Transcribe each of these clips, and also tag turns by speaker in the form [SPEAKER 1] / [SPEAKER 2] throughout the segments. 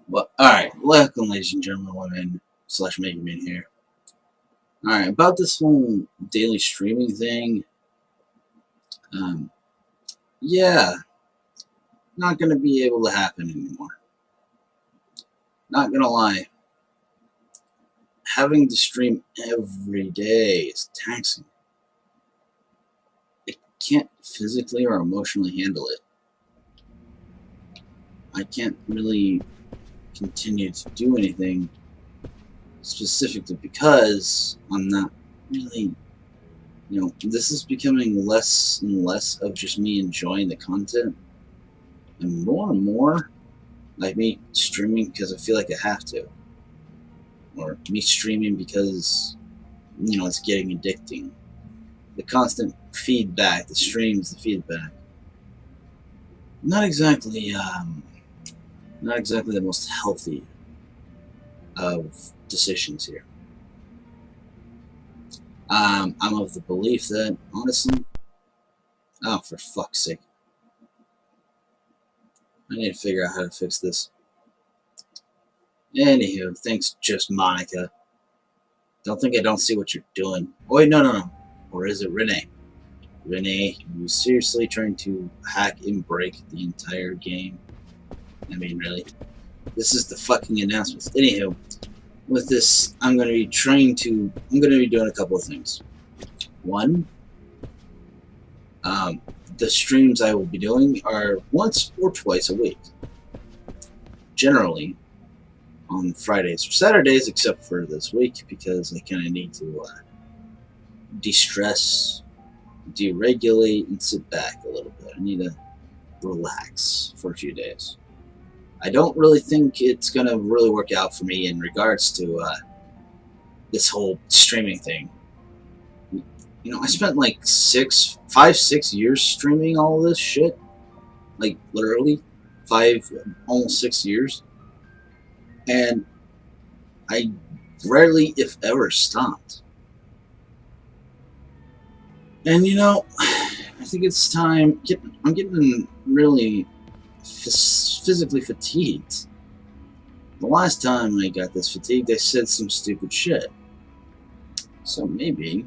[SPEAKER 1] Well, alright, welcome ladies and gentlemen, women, slash Mega Man here. Alright, about this whole daily streaming thing, um, yeah, not gonna be able to happen anymore. Not gonna lie, having to stream every day is taxing. I can't physically or emotionally handle it. I can't really continue to do anything specifically because I'm not really, this is becoming less and less of just me enjoying the content and more like me streaming because I feel like I have to, or me streaming because it's getting addicting. The constant feedback, the streams, the feedback. Not exactly, not exactly the most healthy of decisions here. I'm of the belief that honestly, oh for fuck's sake, I need to figure out how to fix this. Anywho, thanks, just Monica. Don't think I don't see what you're doing. Oh, wait, no. Or is it Renee? Renee, you seriously trying to hack and break the entire game? I mean, really? This is the fucking announcements. Anywho, with this, I'm going to be doing a couple of things. One, the streams I will be doing are once or twice a week. Generally, on Fridays or Saturdays, except for this week, because I kind of need to de-stress, deregulate, and sit back a little bit. I need to relax for a few days. I don't really think it's going to really work out for me in regards to this whole streaming thing. I spent like 6 years streaming all this shit. Like, literally, almost 6 years. And I rarely, if ever, stopped. And I think it's time. I'm getting really physically fatigued. The last time I got this fatigued, I said some stupid shit. So maybe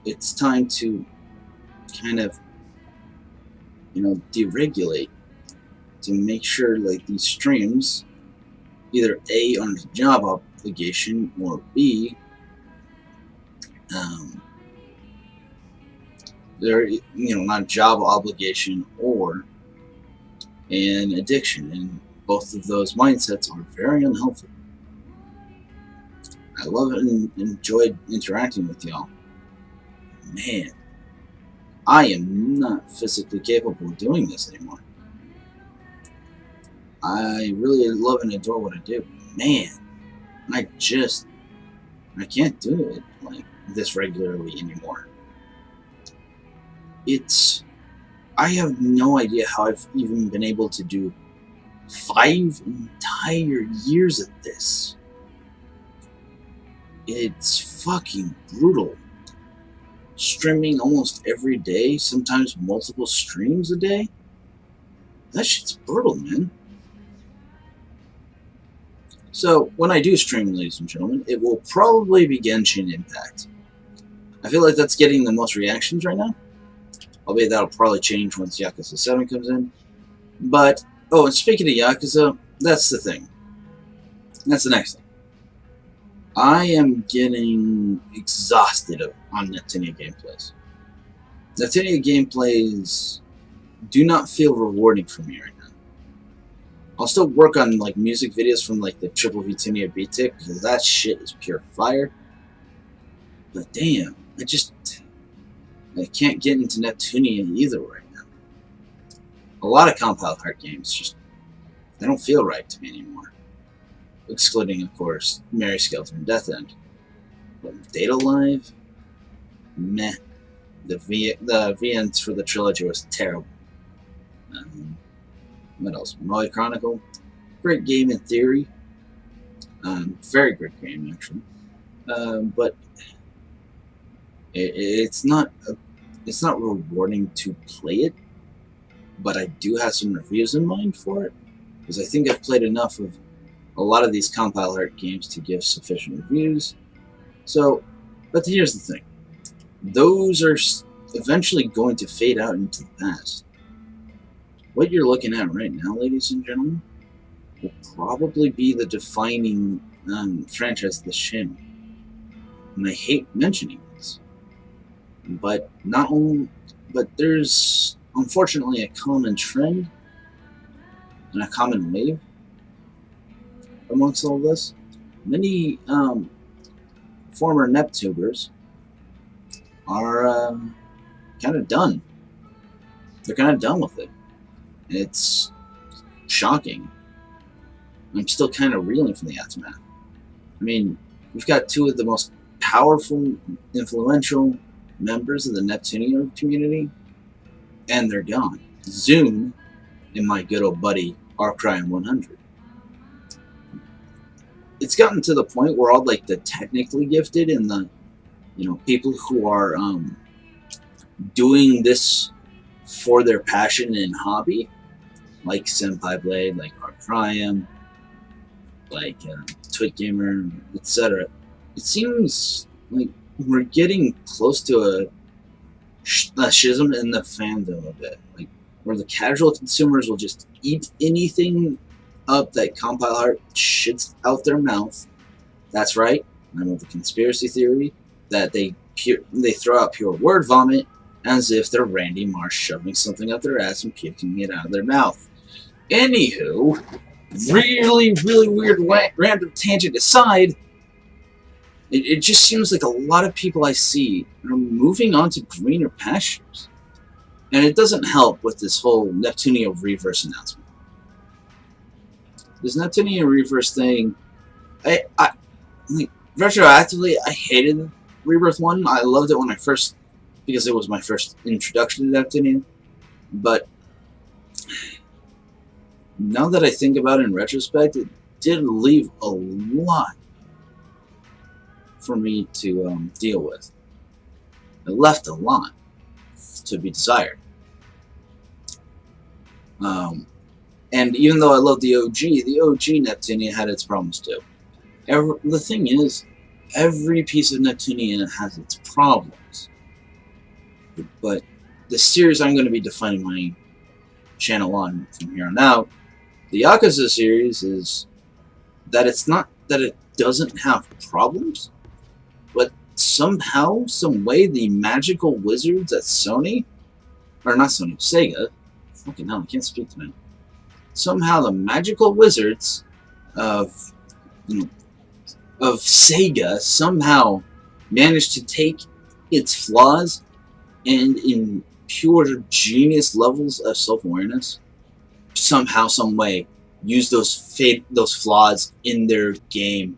[SPEAKER 1] it's time to kind of, deregulate to make sure like these streams either A, under job obligation, or B, they're not job obligation or an addiction, and both of those mindsets are very unhealthy. I love it and enjoyed interacting with y'all. Man, I am not physically capable of doing this anymore. I really love and adore what I do. Man, I can't do it like this regularly anymore. I have no idea how I've even been able to do 5 entire years of this. It's fucking brutal. Streaming almost every day, sometimes multiple streams a day. That shit's brutal, man. So, when I do stream, ladies and gentlemen, it will probably be Genshin Impact. I feel like that's getting the most reactions right now. Albeit that'll probably change once Yakuza 7 comes in. But, oh, and speaking of Yakuza, that's the thing. That's the next thing. I am getting exhausted on Netinia gameplays. Netinia gameplays do not feel rewarding for me right now. I'll still work on like music videos from like the Triple Vitinia beat tip because that shit is pure fire. But damn, I can't get into Neptunia either right now. A lot of Compound Heart games they don't feel right to me anymore. Excluding, of course, Mary Skelter and Death End. But Data Live, meh. The VNs for the trilogy was terrible. What else? Molly Chronicle, great game in theory. Very great game actually. But it's not rewarding to play it. But I do have some reviews in mind for it. because I think I've played enough of a lot of these compile art games to give sufficient reviews. So, but here's the thing. Those are eventually going to fade out into the past. What you're looking at right now, ladies and gentlemen, will probably be the defining franchise of this channel. And I hate mentioning this, but there's unfortunately a common trend and a common wave amongst all this. Many former NetTubers are kind of done. They're kind of done with it. And it's shocking. I'm still kind of reeling from the aftermath. I mean, we've got two of the most powerful, influential members of the Neptunia community, and they're gone. Zoom and my good old buddy, Arcryon100. It's gotten to the point where all like the technically gifted and the people who are doing this for their passion and hobby, like Senpai Blade, like Arcryon, like Twit Gamer, etc. It seems like we're getting close to a schism in the fandom a bit, like where the casual consumers will just eat anything up that compile art shits out their mouth. That's right, I'm of the conspiracy theory that they throw out pure word vomit as if they're Randy Marsh shoving something up their ass and puking it out of their mouth. Anywho, really weird random tangent aside, it just seems like a lot of people I see are moving on to greener pastures. And it doesn't help with this whole Neptunia Reverse announcement. This Neptunia Reverse thing, I like, retroactively, I hated Rebirth 1. I loved it when I first, because it was my first introduction to Neptunia. But now that I think about it in retrospect, it did leave a lot for me to deal with. It left a lot to be desired. And even though I love the OG Neptunia had its problems too. The thing is, every piece of Neptunia has its problems. But the series I'm going to be defining my channel on from here on out, the Yakuza series, is that it's not that it doesn't have problems, but somehow, some way, the magical wizards at Sony, or not Sony, Sega, fucking hell, I can't speak tonight. Somehow the magical wizards of Sega somehow managed to take its flaws and in pure genius levels of self-awareness, somehow, some way, use those flaws in their game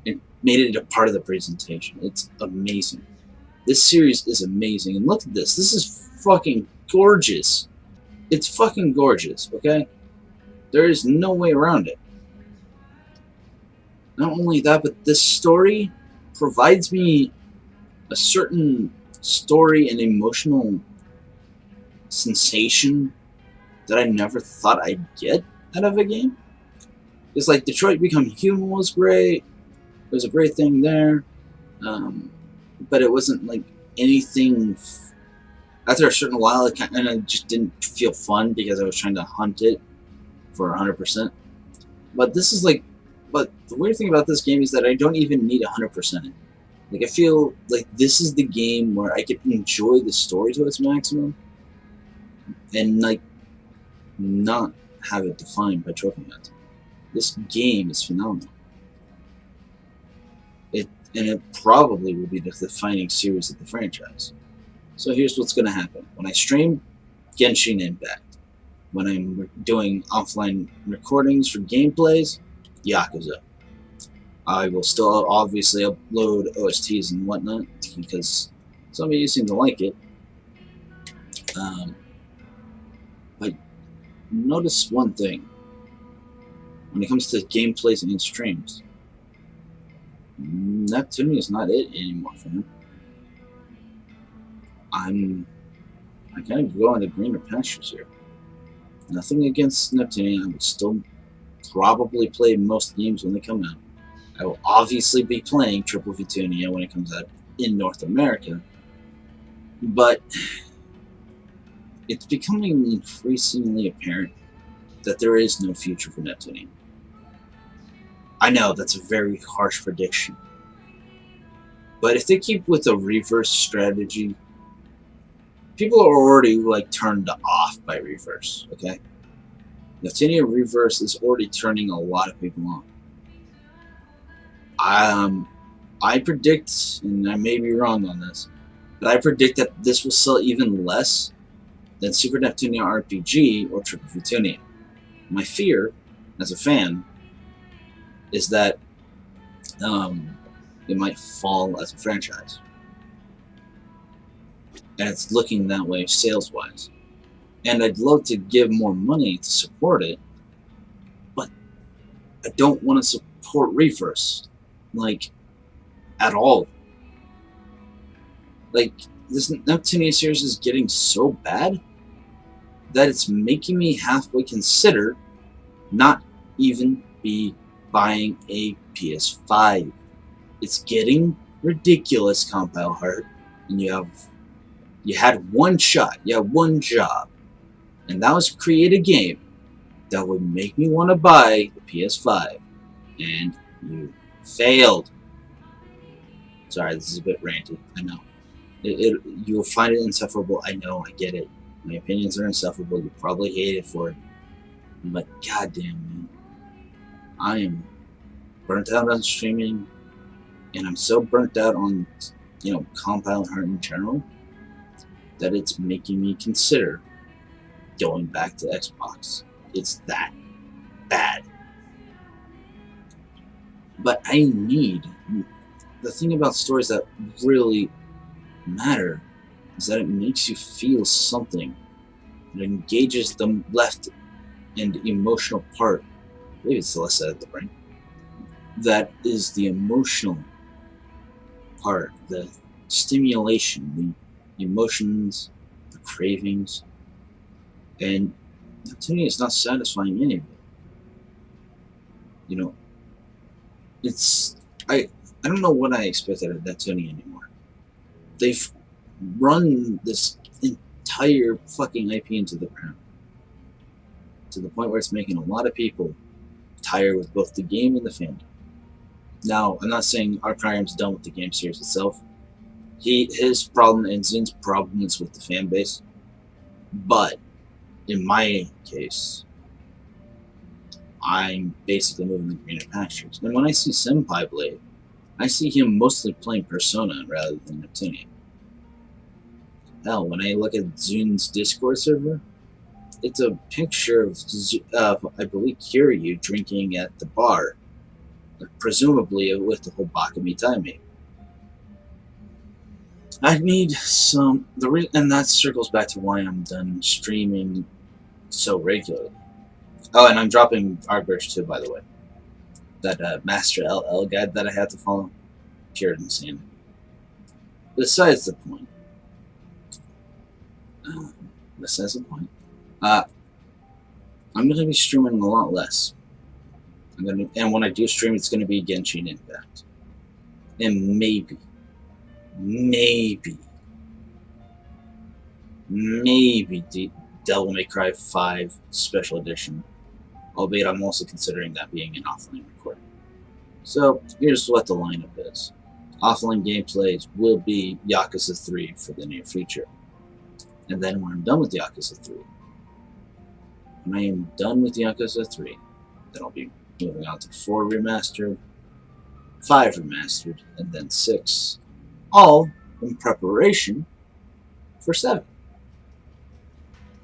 [SPEAKER 1] and made it a part of the presentation. It's amazing. This series is amazing, and look at this. This is fucking gorgeous. It's fucking gorgeous, okay? There is no way around it. Not only that, but this story provides me a certain story and emotional sensation that I never thought I'd get out of a game. It's like Detroit Become Human was great. There's a great thing there. But it wasn't like anything. After a certain while, it kind of just didn't feel fun because I was trying to hunt it for 100%. But this is like, but the weird thing about this game is that I don't even need 100% it. Like, I feel like this is the game where I can enjoy the story to its maximum and like not have it defined by trophy hunting. This game is phenomenal. And it probably will be the defining series of the franchise. So here's what's going to happen. When I stream, Genshin Impact. When I'm doing offline recordings for gameplays, Yakuza. I will still obviously upload OSTs and whatnot, because some of you seem to like it. But notice one thing. When it comes to gameplays and streams, Neptunia is not it anymore, fam. I'm kind of going to greener pastures here. Nothing against Neptunia. I would still probably play most games when they come out. I will obviously be playing Triple Vitunia when it comes out in North America, but it's becoming increasingly apparent that there is no future for Neptunia. I know that's a very harsh prediction, but if they keep with a reverse strategy, people are already like turned off by reverse. Okay, Neptunia reverse is already turning a lot of people on. I predict, and I may be wrong on this, but I predict that this will sell even less than Super Neptunia RPG or Triple Vitunia. My fear, as a fan, is that it might fall as a franchise. And it's looking that way sales-wise. And I'd love to give more money to support it, but I don't want to support Reverse, like, at all. Like, this Neptunia series is getting so bad that it's making me halfway consider not even be buying a PS5. It's getting ridiculous, Compile Heart, and you had one shot, you had one job, and that was to create a game that would make me want to buy the PS5, and you failed. Sorry, this is a bit ranty, I know. You'll find it insufferable, I know, I get it. My opinions are insufferable, you probably hate it for it, but goddamn, man. I am burnt out on streaming, and I'm so burnt out on, Compile Heart in general, that it's making me consider going back to Xbox. It's that bad. But I need... The thing about stories that really matter is that it makes you feel something. It engages the left and emotional part. Maybe it's the left side of the brain. That is the emotional part, the stimulation, the emotions, the cravings, and Neptunia is not satisfying any of it. You know, it's... I don't know what I expected of Neptunia anymore. They've run this entire fucking IP into the ground, to the point where it's making a lot of people tired with both the game and the fandom. Now, I'm not saying Arcarium's done with the game series itself. His problem and Zin's problem is with the fan base. But, in my case, I'm basically moving to greener pastures. And when I see Senpai Blade, I see him mostly playing Persona rather than Neptunia. Hell, when I look at Zun's Discord server, it's a picture of I believe, Kiryu drinking at the bar. Presumably with the whole Bakami Taime. I need some... and that circles back to why I'm done streaming so regularly. Oh, and I'm dropping Artburst too, by the way. That Master LL guide that I had to follow. Pure insane. Besides the point. I'm going to be streaming a lot less. And when I do stream, it's going to be Genshin Impact. And maybe Devil May Cry 5 Special Edition. Albeit I'm also considering that being an offline recording. So, here's what the lineup is. Offline gameplays will be Yakuza 3 for the near future. And then when I'm done with Yakuza 3, then I'll be moving on to 4 Remastered, 5 Remastered, and then 6. All in preparation for 7.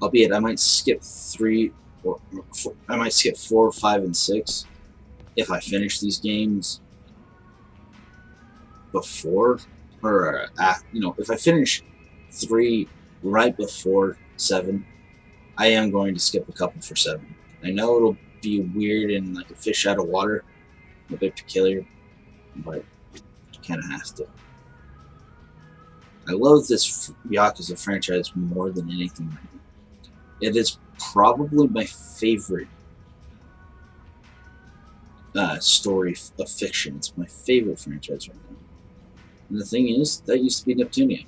[SPEAKER 1] Albeit I might skip 3 or 4, I might skip 4, 5, and 6 if I finish these games before, or if I finish 3 right before 7, I am going to skip a couple for 7. I know it'll be weird and like a fish out of water, a bit peculiar, but you kind of have to. I love this Yakuza franchise more than anything right now. It is probably my favorite story of fiction. It's my favorite franchise right now. And the thing is, that used to be Neptunia.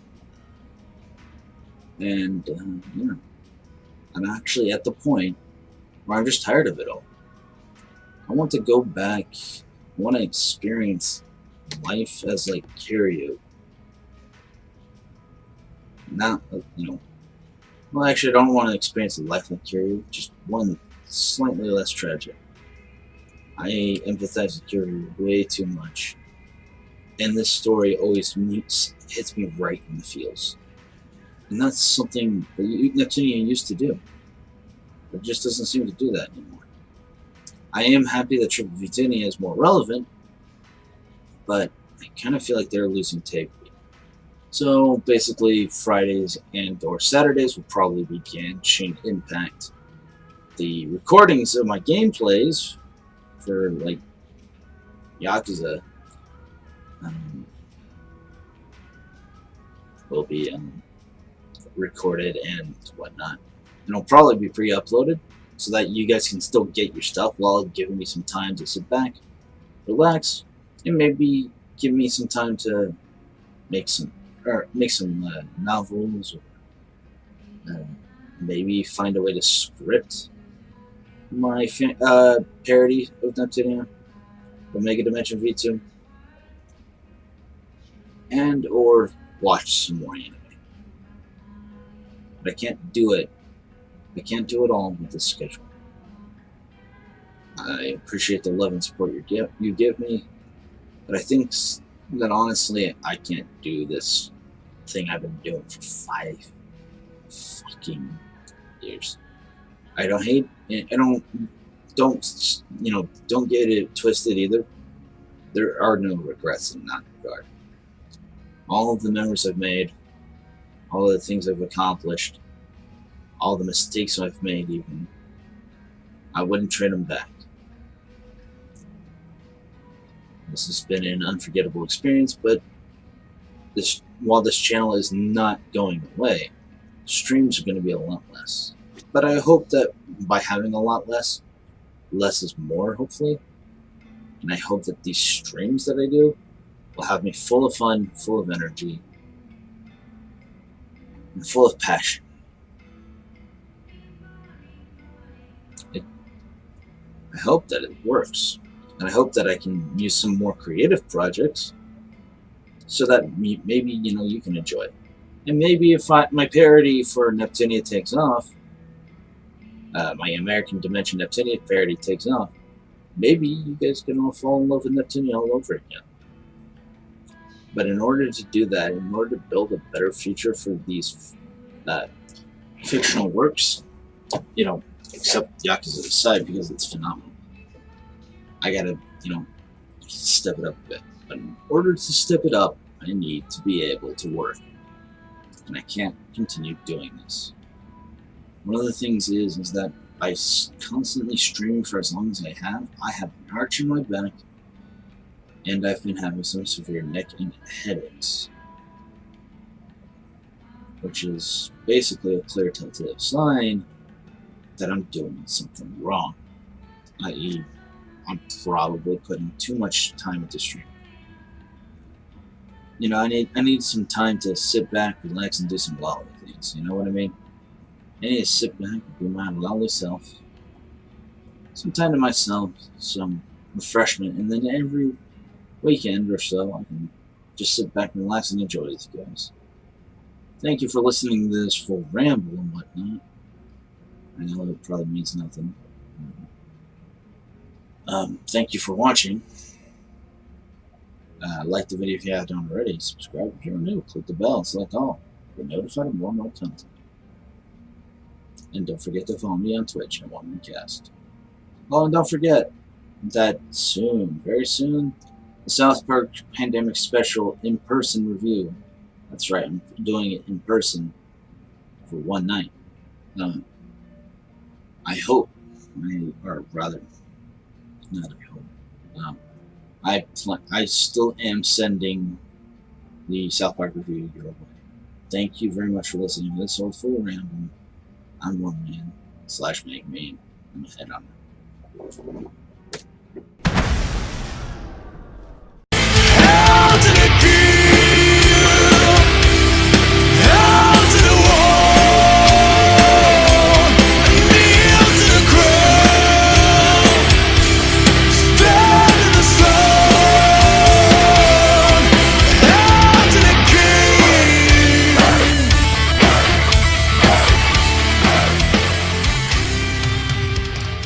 [SPEAKER 1] And, I'm actually at the point where I'm just tired of it all. I want to go back. I want to experience life as like Kiryu. Not, well, actually, I don't want to experience a life like Kiryu, just one slightly less tragic. I empathize with Kiryu way too much. And this story always hits me right in the feels. And that's something that Neptunia used to do. It just doesn't seem to do that anymore. I am happy that Triple Vitunia is more relevant, but I kind of feel like they're losing tape. So basically, Fridays and or Saturdays will probably be Genshin Impact. The recordings of my gameplays for like Yakuza will be recorded and whatnot. And it'll probably be pre-uploaded so that you guys can still get your stuff while giving me some time to sit back, relax, and maybe give me some time to make some novels, or maybe find a way to script my parody of Neptunia, Omega Dimension V2, and or watch some more anime. But I can't do it. I can't do it all with this schedule. I appreciate the love and support you give me, but I think that honestly, I can't do this thing I've been doing for 5 fucking years. I don't hate. I don't get it twisted either. There are no regrets in that regard. All of the memories I've made, all of the things I've accomplished, all the mistakes I've made, even, I wouldn't trade them back. This has been an unforgettable experience, but while this channel is not going away, streams are going to be a lot less. But I hope that by having a lot less is more, hopefully. And I hope that these streams that I do will have me full of fun, full of energy, and full of passion. I hope that it works. And I hope that I can use some more creative projects so that maybe, you can enjoy it. And maybe if my parody for Neptunia takes off, my American Dimension Neptunia parody takes off, maybe you guys can all fall in love with Neptunia all over again. But in order to do that, in order to build a better future for these fictional works, except Yakuza aside because it's phenomenal, I gotta, step it up a bit. But in order to step it up, I need to be able to work. And I can't continue doing this. One of the things is that by constantly streaming for as long as I have an arch in my back, and I've been having some severe neck and headaches, which is basically a clear telltale sign that I'm doing something wrong, i.e., I'm probably putting too much time into stream. I need some time to sit back, relax, and do some lolly things. You know what I mean? I need to sit back and be my lolly self. Some time to myself, some refreshment, and then every weekend or so, I can just sit back and relax and enjoy with you guys. Thank you for listening to this full ramble and whatnot. I know it probably means nothing. Thank you for watching. Like the video if you haven't already. Subscribe if you're new. Click the bell. Select all. Get notified of more content. And don't forget to follow me on Twitch at OneManCast. Oh, and don't forget that soon, very soon, the South Park Pandemic Special in-person review. That's right, I'm doing it in person for one night. I hope, or rather, not I hope. I still am sending the South Park review your way. Thank you very much for listening to this old full ramble. I'm OneMan /MakeMe. I'm a head on it.